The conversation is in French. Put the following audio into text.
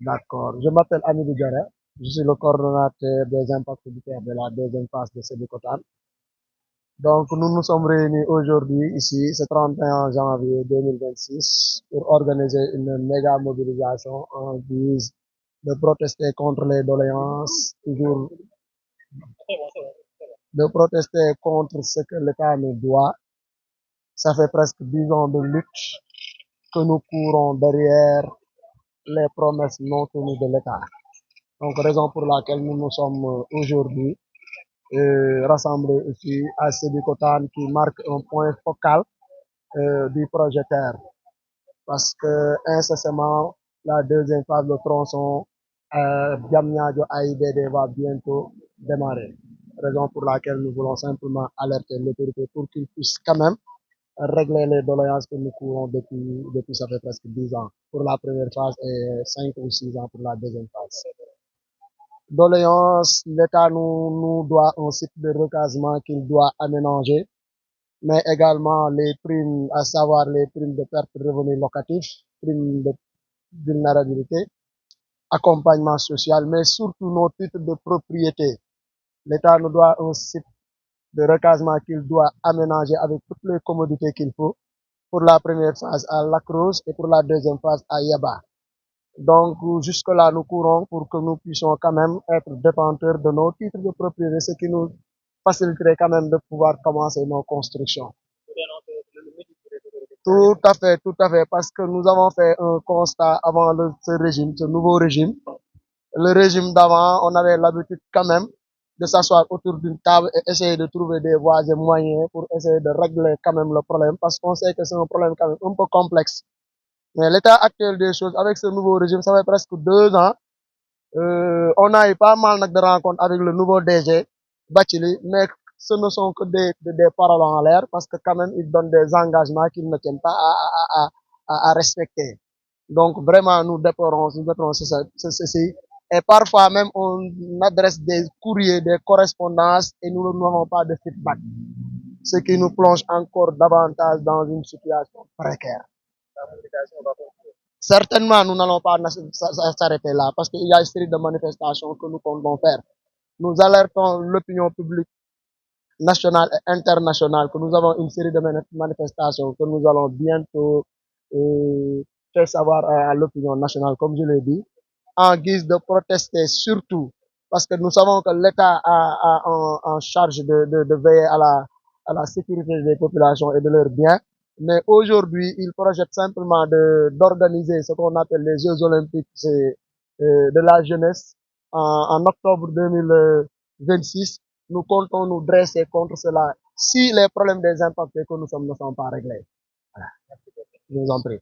D'accord. Je m'appelle Amidou Diarra. Je suis le coordonnateur des impacts budgétaires de la deuxième phase de Sébikotane. Donc, nous nous sommes réunis aujourd'hui ici, ce 31 janvier 2026, pour organiser une méga mobilisation en guise de protester contre les doléances, toujours de protester contre ce que l'État nous doit. Ça fait presque 10 ans de lutte que nous courons derrière les promesses non tenues de l'État. Donc, raison pour laquelle nous nous sommes aujourd'hui rassemblés ici à Sébikotane qui marque un point focal du projet Terre. Parce que incessamment, la deuxième phase de tronçon Diamniadio AIBD va bientôt démarrer. Raison pour laquelle nous voulons simplement alerter l'autorité pour qu'ils puissent quand même régler les doléances que nous courons depuis ça fait presque 10 ans pour la première phase et 5 ou 6 ans pour la deuxième phase. Doléances, l'État nous doit un site de recasement qu'il doit aménager, mais également les primes, à savoir les primes de perte de revenus locatifs, primes de vulnérabilité, accompagnement social, mais surtout nos titres de propriété. L'État nous doit un site de recasement qu'il doit aménager avec toutes les commodités qu'il faut pour la première phase à Lacrose et pour la deuxième phase à Yaba. Donc, jusque-là, nous courons pour que nous puissions quand même être détenteurs de nos titres de propriété, ce qui nous faciliterait quand même de pouvoir commencer nos constructions. Tout à fait, parce que nous avons fait un constat avant ce régime, ce nouveau régime. Le régime d'avant, on avait l'habitude quand même de s'asseoir autour d'une table et essayer de trouver des voies et moyens pour essayer de régler quand même le problème, parce qu'on sait que c'est un problème quand même un peu complexe. Mais l'état actuel des choses, avec ce nouveau régime, ça fait presque 2 ans. On a eu pas mal de rencontres avec le nouveau DG, Bachili, mais ce ne sont que des paroles en l'air parce que quand même, ils donnent des engagements qu'ils ne tiennent pas à respecter. Donc, vraiment, nous déplorons ceci. Et parfois même, on adresse des courriers, des correspondances et nous n'avons pas de feedback. Ce qui nous plonge encore davantage dans une situation précaire. Certainement, nous n'allons pas s'arrêter là parce qu'il y a une série de manifestations que nous comptons faire. Nous alertons l'opinion publique nationale et internationale que nous avons une série de manifestations que nous allons bientôt faire savoir à l'opinion nationale, comme je l'ai dit, en guise de protester surtout parce que nous savons que l'État a en charge de veiller à la sécurité des populations et de leurs biens. Mais aujourd'hui, il projette simplement d'organiser ce qu'on appelle les Jeux olympiques de la jeunesse en octobre 2026. Nous comptons nous dresser contre cela si les problèmes des impactés que nous sommes ne sont pas réglés. Voilà. Je vous en prie.